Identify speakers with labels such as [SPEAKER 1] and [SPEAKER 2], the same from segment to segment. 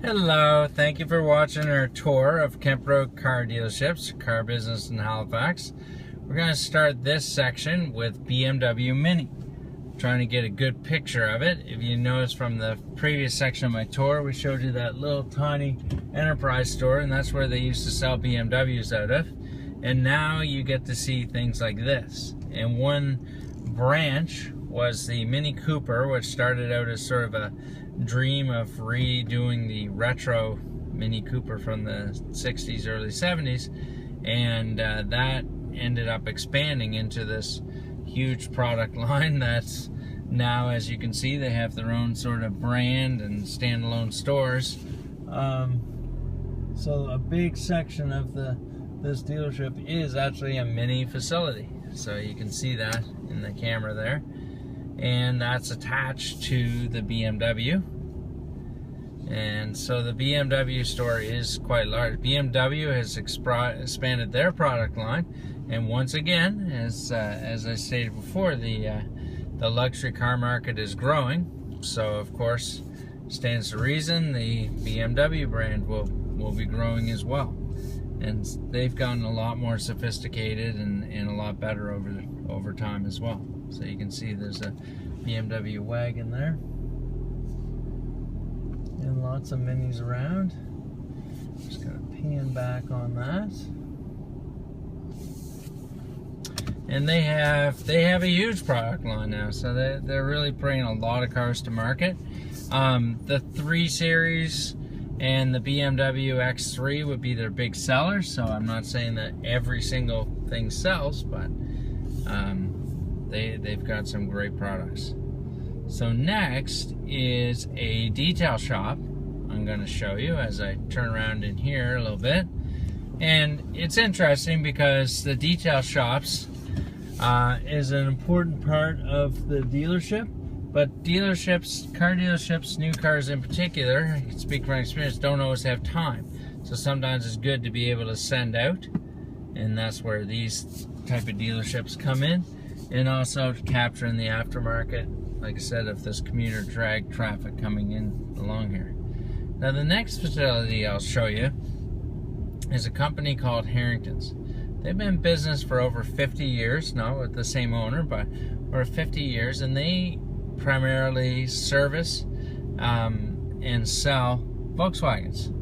[SPEAKER 1] Hello, thank you for watching our tour of Kempt Road car dealerships, car business in Halifax. We're going to start this section with BMW Mini. Trying to get a good picture of it. If you notice from the previous section of my tour, we showed you that little tiny enterprise store, and that's where they used to sell BMWs out of. And now you get to see things like this. And one branch was the Mini Cooper, which started out as sort of a dream of redoing the retro Mini Cooper from the 60s, early 70s, and that ended up expanding into this huge product line that's now, as you can see, they have their own sort of brand and standalone stores. So a big section of this dealership is actually a Mini facility. So you can see that in the camera there. And that's attached to the BMW. And so the BMW store is quite large. BMW has expanded their product line, and once again, as I stated before, the luxury car market is growing. So of course, stands to reason the BMW brand will be growing as well. And they've gotten a lot more sophisticated and a lot better over time as well. So you can see there's a BMW wagon there. And lots of Minis around. Just gonna pan back on that. And they have a huge product line now, so they're really bringing a lot of cars to market. The 3 Series and the BMW X3 would be their big sellers, so I'm not saying that every single thing sells, but they've got some great products. So next is a detail shop I'm going to show you as I turn around in here a little bit. And it's interesting because the detail shops is an important part of the dealership, but dealerships, car dealerships, new cars in particular, I can speak from experience, don't always have time. So sometimes it's good to be able to send out, and that's where these type of dealerships come in, and also capturing the aftermarket, like I said, if there's commuter drag traffic coming in along here. Now the next facility I'll show you is a company called Harrington's. They've been in business for over 50 years, not with the same owner, but over 50 years, and they primarily service and sell Volkswagens.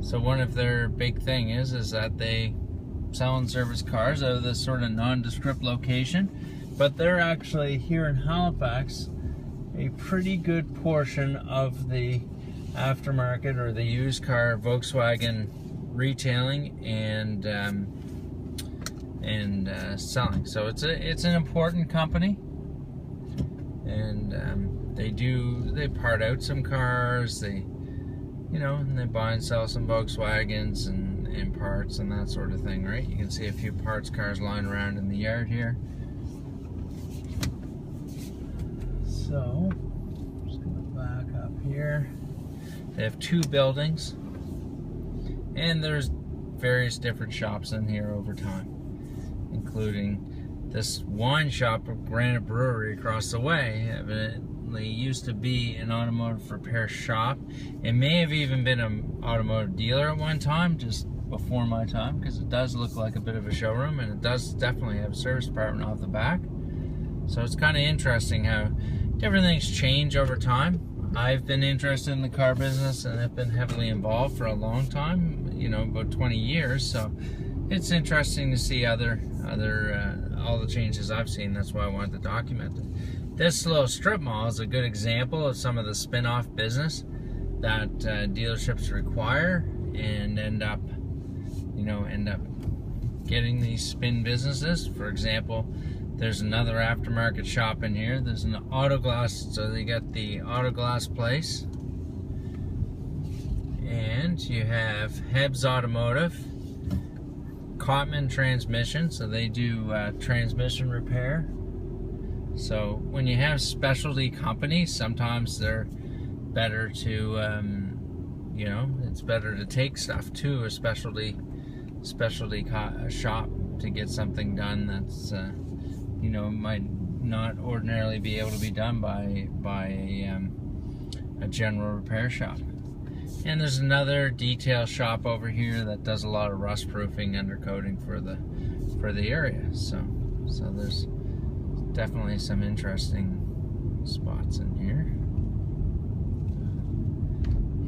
[SPEAKER 1] So one of their big thing is that they sell and service cars out of this sort of nondescript location, but they're actually here in Halifax a pretty good portion of the aftermarket or the used car Volkswagen retailing and selling. So it's an important company, and they part out some cars, and they buy and sell some Volkswagens and parts and that sort of thing, right? You can see a few parts cars lying around in the yard here. So, just gonna back up here. They have 2 buildings, and there's various different shops in here over time, including this wine shop of Granite Brewery across the way. Evidently used to be an automotive repair shop. It may have even been an automotive dealer at one time, just before my time, because it does look like a bit of a showroom, and it does definitely have a service department off the back. So it's kind of interesting how different things change over time. I've been interested in the car business and have been heavily involved for a long time, about 20 years. So it's interesting to see all the changes I've seen. That's why I wanted to document it. This little strip mall is a good example of some of the spin-off business that dealerships require and end up getting these spin businesses. For example, there's another aftermarket shop in here. There's an auto glass, so they got the auto glass place. And you have Hebb's Automotive, Cotman Transmission, so they do transmission repair. So when you have specialty companies, sometimes they're better to, it's better to take stuff to a specialty shop to get something done that's might not ordinarily be able to be done by a general repair shop. And there's another detail shop over here that does a lot of rust proofing, undercoating for the area. So there's definitely some interesting spots in here.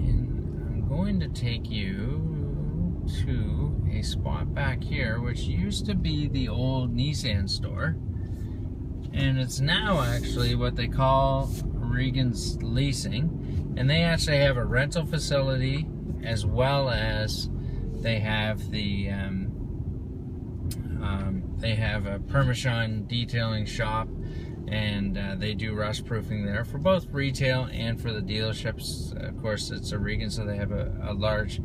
[SPEAKER 1] And I'm going to take you to a spot back here which used to be the old Nissan store, and it's now actually what they call Regan's Leasing, and they actually have a rental facility as well as they have the they have a permashine detailing shop, and they do rust proofing there for both retail and for the dealerships. Of course, it's a Regan, so they have a large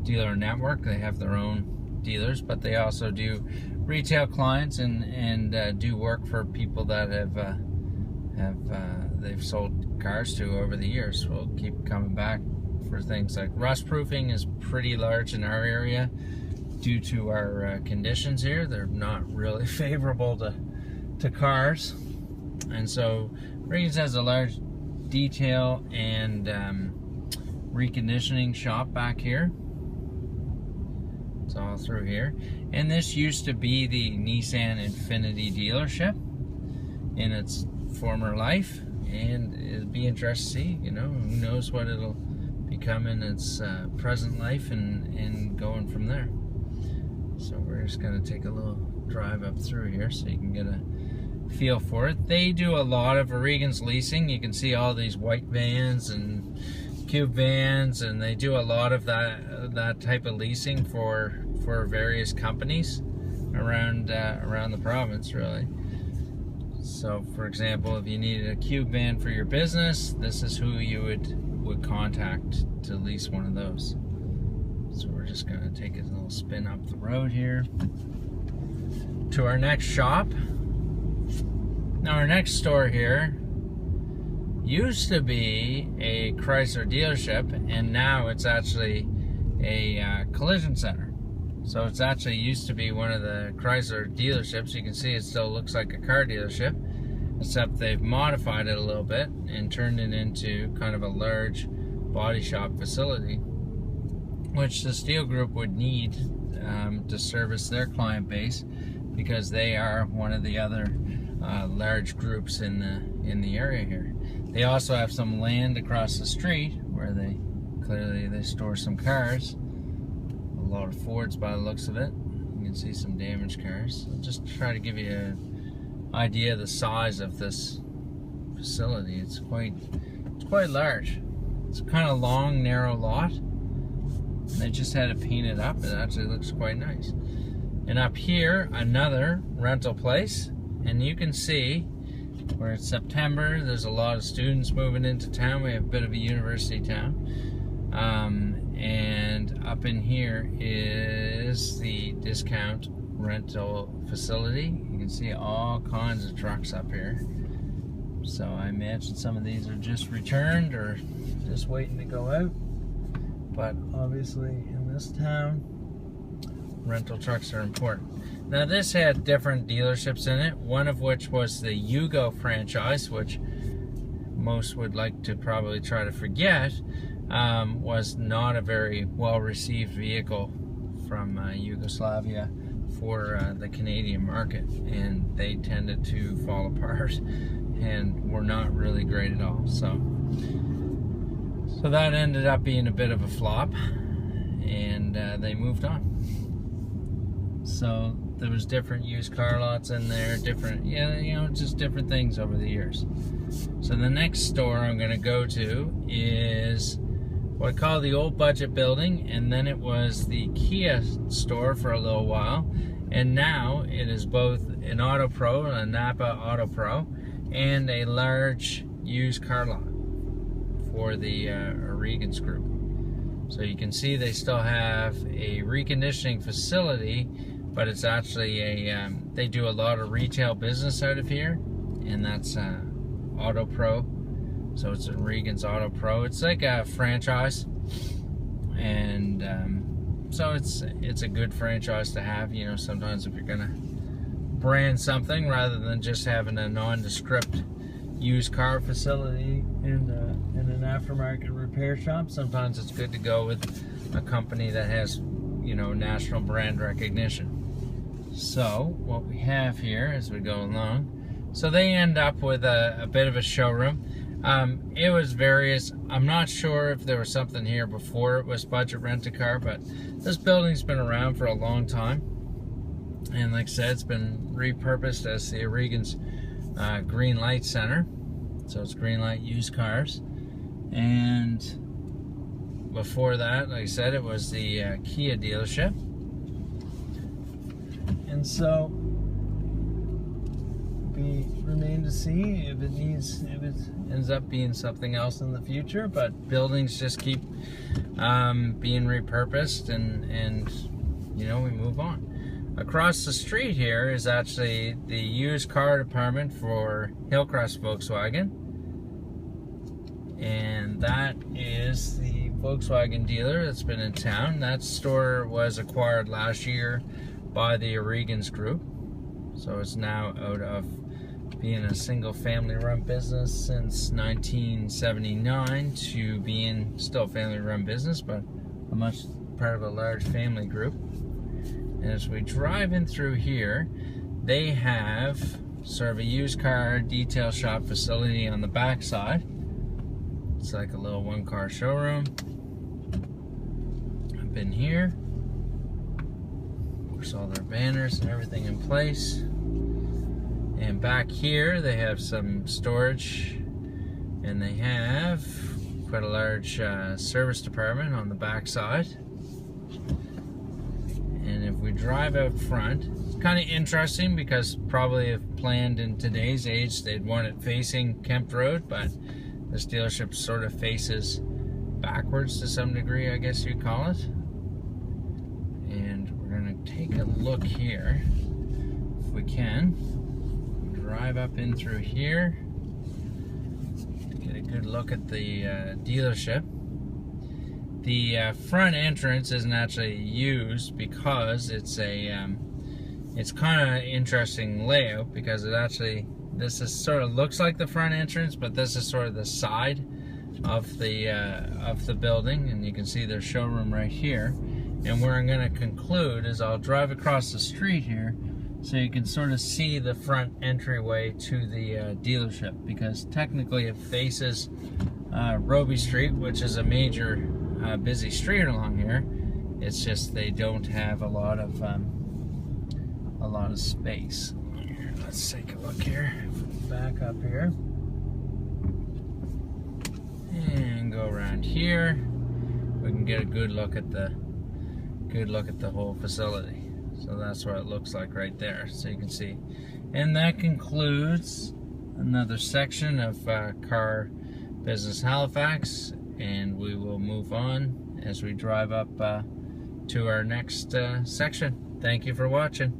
[SPEAKER 1] dealer network. They have their own dealers, but they also do retail clients and do work for people that they've sold cars to over the years. We'll keep coming back for things like rust proofing is pretty large in our area due to our conditions here. They're not really favorable to cars, and so Regan's has a large detail and reconditioning shop back here. It's all through here, and this used to be the Nissan Infiniti dealership in its former life, and it'd be interesting to see, you know, who knows what it'll become in its present life and going from there. So we're just going to take a little drive up through here so you can get a feel for it. They do a lot of Regan's Leasing. You can see all these white vans and cube vans, and they do a lot of that type of leasing for various companies around the province, really. So for example, if you needed a cube van for your business, this is who you would contact to lease one of those. So we're just going to take a little spin up the road here to our next shop. Now our next store here used to be a Chrysler dealership, and now it's actually a collision center. So it's actually used to be one of the Chrysler dealerships. You can see it still looks like a car dealership, except they've modified it a little bit and turned it into kind of a large body shop facility, which the Steel Group would need to service their client base, because they are one of the other large groups in the area here. They also have some land across the street where they clearly store some cars. A lot of Fords by the looks of it. You can see some damaged cars. I'll just try to give you an idea of the size of this facility. It's quite large. It's a kind of long, narrow lot. And they just had it painted up. It actually looks quite nice. And up here, another rental place. And you can see where it's September, there's a lot of students moving into town. We have a bit of a university town. And up in here is the discount rental facility. You can see all kinds of trucks up here. So I imagine some of these are just returned or just waiting to go out. But obviously in this town, rental trucks are important. Now this had different dealerships in it, one of which was the Yugo franchise, which most would like to probably try to forget. Was not a very well received vehicle from Yugoslavia for the Canadian market, and they tended to fall apart and were not really great at all. So that ended up being a bit of a flop, and they moved on. So there was different used car lots in there, different, just different things over the years. So the next store I'm going to go to is what I call the Old Budget Building, and then it was the Kia store for a little while, and now it is both an Auto Pro, a Napa Auto Pro, and a large used car lot for the Regan's group. So you can see they still have a reconditioning facility, but it's actually they do a lot of retail business out of here, and that's Auto Pro. So it's a Regan's Auto Pro. It's like a franchise, and so it's a good franchise to have. You know, sometimes if you're gonna brand something rather than just having a nondescript used car facility in a aftermarket repair shop. Sometimes it's good to go with a company that has, you know, national brand recognition. So what we have here as we go along, so they end up with a bit of a showroom. It was various. I'm not sure if there was something here before it was budget rent-a-car, but this building's been around for a long time, and like I said, it's been repurposed as the O'Regan's Green Light Center. So it's Green Light used cars, and before that, like I said, it was the Kia dealership. And so we remain to see if it ends up being something else in the future, but buildings just keep being repurposed, and you know, we move on. Across the street here is actually the used car department for Hillcrest Volkswagen, and that is the Volkswagen dealer that's been in town. That store was acquired last year by the O'Regan's group, so it's now out of being a single family run business since 1979 to being still a family run business, but a much part of a large family group. And as we drive in through here, they have sort of a used car detail shop facility on the back side. It's like a little one-car showroom. I've been here. Of course, all their banners and everything in place. And back here, they have some storage, and they have quite a large service department on the back side. And if we drive out front, it's kind of interesting because probably if planned in today's age, they'd want it facing Kempt Road, but this dealership sort of faces backwards to some degree, I guess you'd call it. And we're gonna take a look here, if we can. Drive up in through here to get a good look at the dealership. The front entrance isn't actually used because it's a it's kind of interesting layout, because it actually, this is sort of looks like the front entrance, but this is sort of the side of the building, and you can see their showroom right here. And where I'm going to conclude is I'll drive across the street here so you can sort of see the front entryway to the dealership, because technically it faces Robie Street, which is a major busy street along here. It's just they don't have a lot of space. Here, let's take a look here. Back up here and go around here. We can get a good look at the whole facility. So that's what it looks like right there, so you can see. And that concludes another section of Car Business Halifax, and we will move on as we drive up to our next section. Thank you for watching.